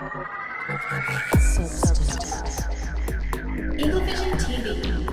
Eagle Vision TV.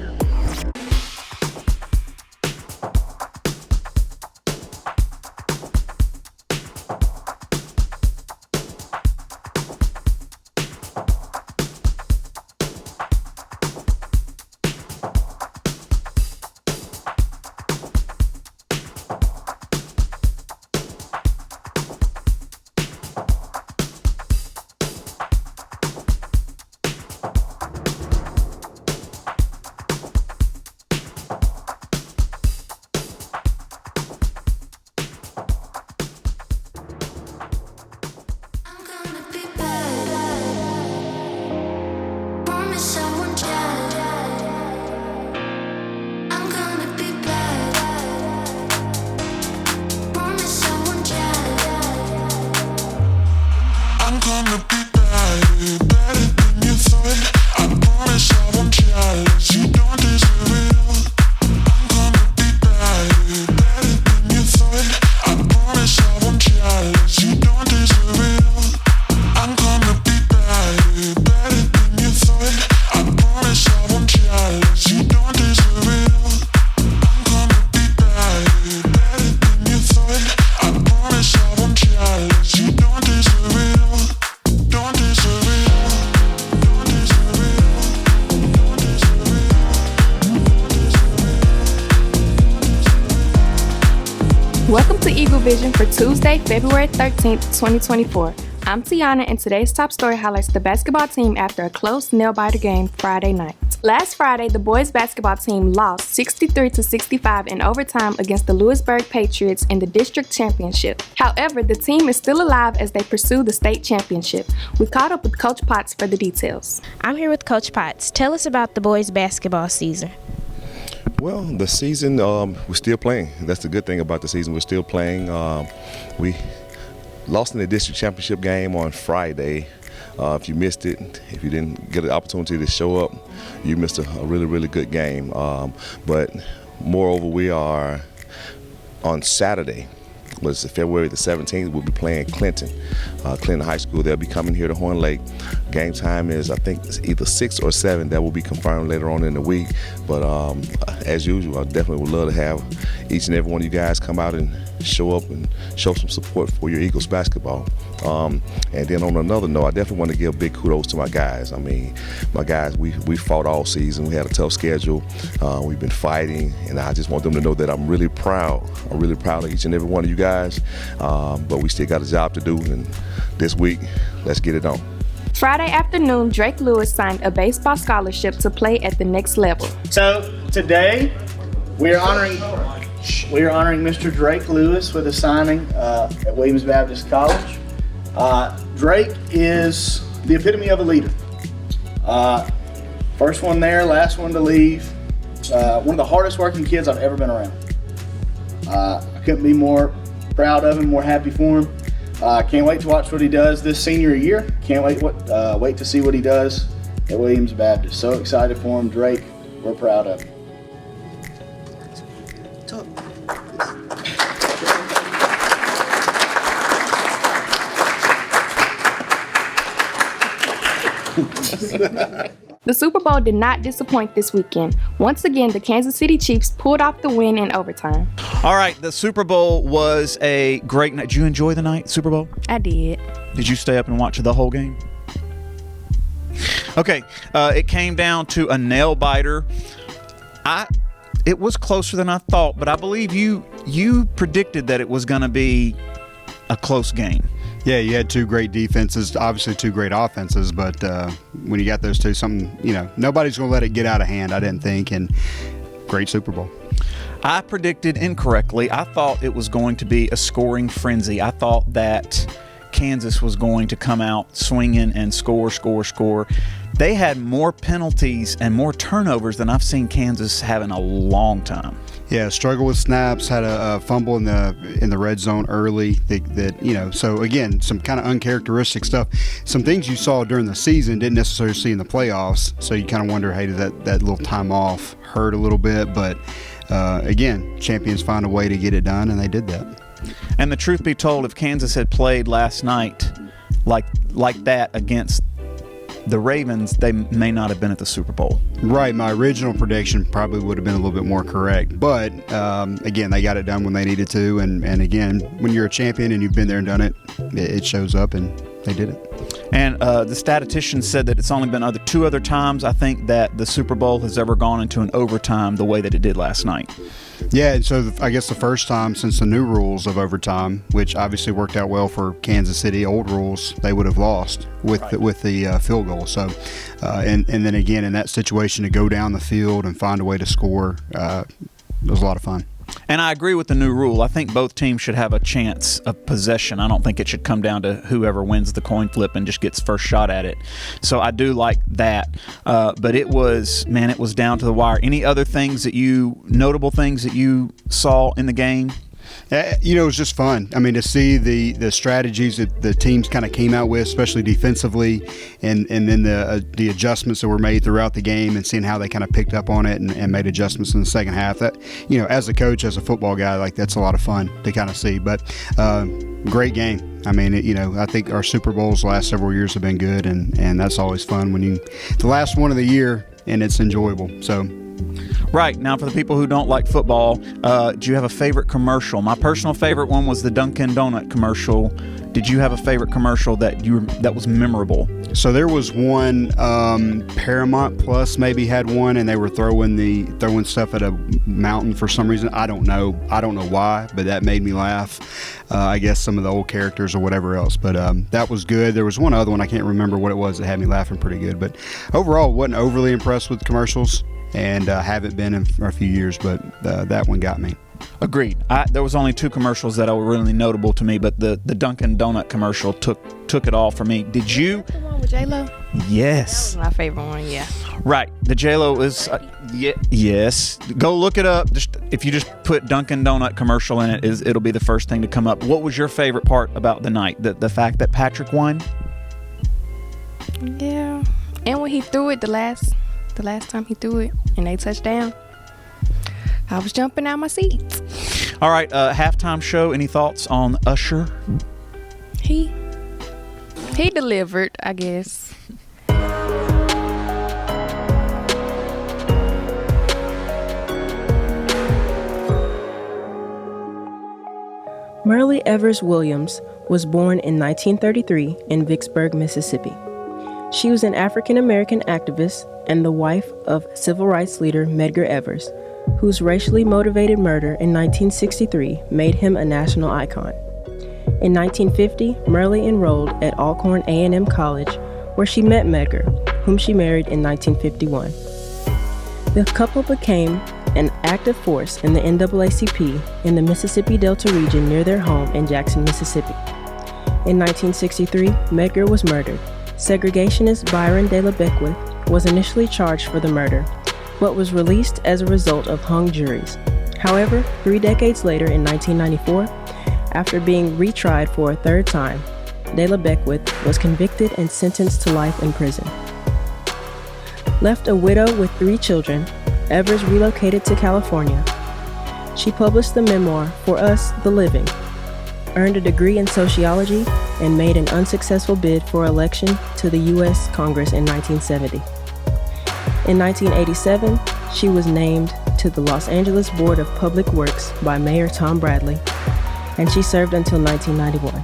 Welcome to Eagle Vision for Tuesday, February 13th, 2024. I'm Tiana, and today's top story highlights the basketball team after a close nail-biter game Friday night. Last Friday, the boys basketball team lost 63-65 in overtime against the Lewisburg Patriots in the district championship. However, the team is still alive as they pursue the state championship. We caught up with Coach Potts for the details. I'm here with Coach Potts. Tell us about the boys basketball season. Well, the season, we're still playing. That's the good thing about the season. We're still playing. We lost in the district championship game on Friday. If you missed it, if you didn't get an opportunity to show up, you missed a really, really good game. But moreover, we are on Saturday, was February the 17th, we'll be playing Clinton High School. They'll be coming here to Horn Lake. Game time is, I think, it's either 6 or 7. That will be confirmed later on in the week. But as usual, I definitely would love to have each and every one of you guys come out and show up and show some support for your Eagles basketball. And then on another note, I definitely want to give big kudos to my guys. I mean, my guys, we fought all season. We had a tough schedule. We've been fighting, and I just want them to know that I'm really proud. I'm really proud of each and every one of you guys. But we still got a job to do, and this week, let's get it on. Friday afternoon, Drake Lewis signed a baseball scholarship to play at the next level. So today, we are honoring Mr. Drake Lewis with a signing at Williams Baptist College. Drake is the epitome of a leader. First one there, last one to leave. One of the hardest working kids I've ever been around. I couldn't be more proud of him, more happy for him. Can't wait to watch what he does this senior year. Can't wait to see what he does at Williams Baptist. So excited for him, Drake. We're proud of him. The Super Bowl did not disappoint this weekend. Once again, the Kansas City Chiefs pulled off the win in overtime. All right, the Super Bowl was a great night. Did you enjoy the night, Super Bowl? I did. Did you stay up and watch the whole game? Okay, it came down to a nail biter. It was closer than I thought, but I believe you predicted that it was going to be a close game. Yeah, you had two great defenses, obviously two great offenses, but when you got those two, nobody's going to let it get out of hand, I didn't think, and great Super Bowl. I predicted incorrectly. I thought it was going to be a scoring frenzy. I thought that Kansas was going to come out swinging and score. They had more penalties and more turnovers than I've seen Kansas have in a long time. Yeah, struggle with snaps, had a fumble in the red zone early. So again, some kind of uncharacteristic stuff. Some things you saw during the season didn't necessarily see in the playoffs. So you kind of wonder, hey, did that little time off hurt a little bit? But again, champions find a way to get it done, and they did that. And the truth be told, if Kansas had played last night like like that against the Ravens, they may not have been at the Super Bowl. Right. My original prediction probably would have been a little bit more correct. But, again, they got it done when they needed to. And again, when you're a champion and you've been there and done it, it shows up, and they did it. And the statistician said that it's only been two other times, I think, that the Super Bowl has ever gone into an overtime the way that it did last night. Yeah, and so I guess the first time since the new rules of overtime, which obviously worked out well for Kansas City, old rules, they would have lost with the field goal. So, and then again in that situation to go down the field and find a way to score, it was a lot of fun. And I agree with the new rule. I think both teams should have a chance of possession. I don't think it should come down to whoever wins the coin flip and just gets first shot at it. So I do like that. But it was down to the wire. Any other notable things that you saw in the game? It was just fun. I mean, to see the strategies that the teams kind of came out with, especially defensively, and then the adjustments that were made throughout the game, and seeing how they kind of picked up on it and made adjustments in the second half. That, as a coach, as a football guy, like, that's a lot of fun to kind of see. But great game. I mean, I think our Super Bowls the last several years have been good, and that's always fun when the last one of the year and it's enjoyable. So. Right. Now, for the people who don't like football, do you have a favorite commercial? My personal favorite one was the Dunkin' Donut commercial. Did you have a favorite commercial that was memorable? So there was one, Paramount Plus maybe had one, and they were throwing stuff at a mountain for some reason. I don't know why, but that made me laugh. I guess some of the old characters or whatever else, but that was good. There was one other one, I can't remember what it was, that had me laughing pretty good. But overall, wasn't overly impressed with commercials, and haven't been in a few years, but that one got me. Agreed. There was only two commercials that were really notable to me, but the Dunkin' Donut commercial took it all for me. Did you? The one with J-Lo? Yes. That was my favorite one, yeah. Right. The J-Lo is, yes. Go look it up. If you just put Dunkin' Donut commercial in it, it'll be the first thing to come up. What was your favorite part about the night? The fact that Patrick won? Yeah. And when he threw it the last time he threw it and they touched down, I was jumping out my seat. All right, halftime show. Any thoughts on Usher? He delivered, I guess. Merle Evers Williams was born in 1933 in Vicksburg, Mississippi. She was an African-American activist and the wife of civil rights leader Medgar Evers, whose racially motivated murder in 1963 made him a national icon. In 1950, Merle enrolled at Alcorn A&M College, where she met Medgar, whom she married in 1951. The couple became an active force in the NAACP in the Mississippi Delta region near their home in Jackson, Mississippi. In 1963, Medgar was murdered. Segregationist Byron De La Beckwith was initially charged for the murder, but was released as a result of hung juries. However, 3 decades later in 1994, after being retried for a third time, De La Beckwith was convicted and sentenced to life in prison. Left a widow with 3 children, Evers relocated to California. She published the memoir For Us, the Living, earned a degree in sociology, and made an unsuccessful bid for election to the U.S. Congress in 1970. In 1987, she was named to the Los Angeles Board of Public Works by Mayor Tom Bradley, and she served until 1991.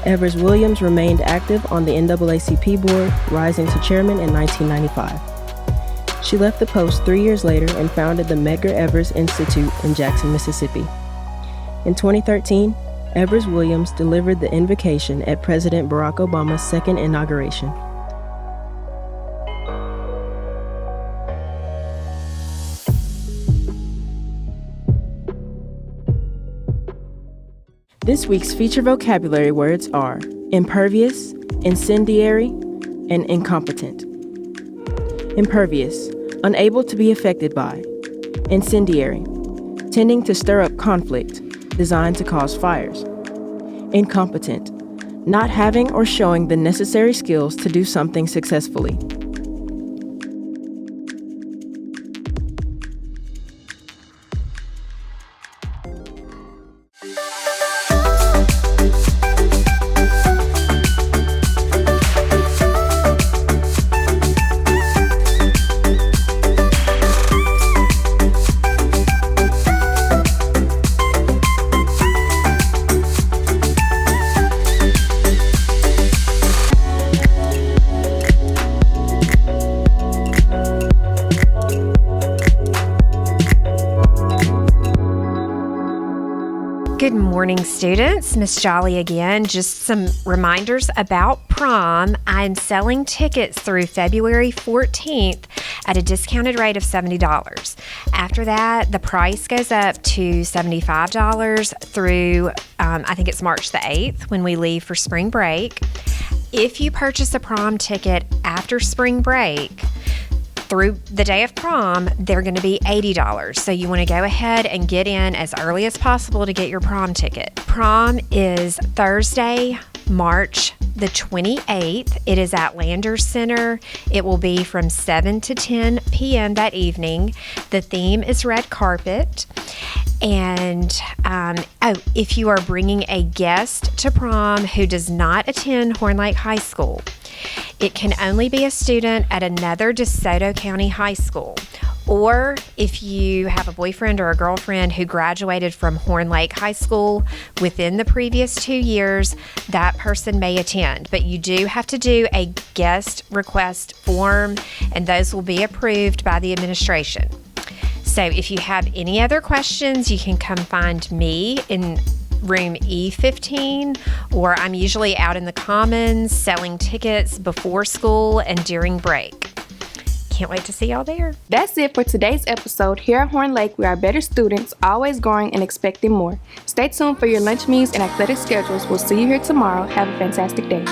Evers Williams remained active on the NAACP board, rising to chairman in 1995. She left the post 3 years later and founded the Medgar Evers Institute in Jackson, Mississippi. In 2013, Evers Williams delivered the invocation at President Barack Obama's second inauguration. This week's feature vocabulary words are impervious, incendiary, and incompetent. Impervious, unable to be affected by. Incendiary, tending to stir up conflict, designed to cause fires. Incompetent, not having or showing the necessary skills to do something successfully. Good morning, students. Miss Jolly again. Just some reminders about prom. I'm selling tickets through February 14th at a discounted rate of $70. After that, the price goes up to $75 through, I think it's March the 8th when we leave for spring break. If you purchase a prom ticket after spring break, through the day of prom, they're going to be $80. So you want to go ahead and get in as early as possible to get your prom ticket. Prom is Thursday, March the 28th. It is at Landers Center. It will be from 7 to 10 p.m. that evening. The theme is red carpet. And if you are bringing a guest to prom who does not attend Horn Lake High School, it can only be a student at another DeSoto County high school. Or if you have a boyfriend or a girlfriend who graduated from Horn Lake High School within the previous 2 years, that person may attend. But you do have to do a guest request form, and those will be approved by the administration. So if you have any other questions, you can come find me in room E15, or I'm usually out in the Commons selling tickets before school and during break. Can't wait to see y'all there. That's it for today's episode. Here at Horn Lake, we are better students, always growing and expecting more. Stay tuned for your lunch meets and athletic schedules. We'll see you here tomorrow. Have a fantastic day.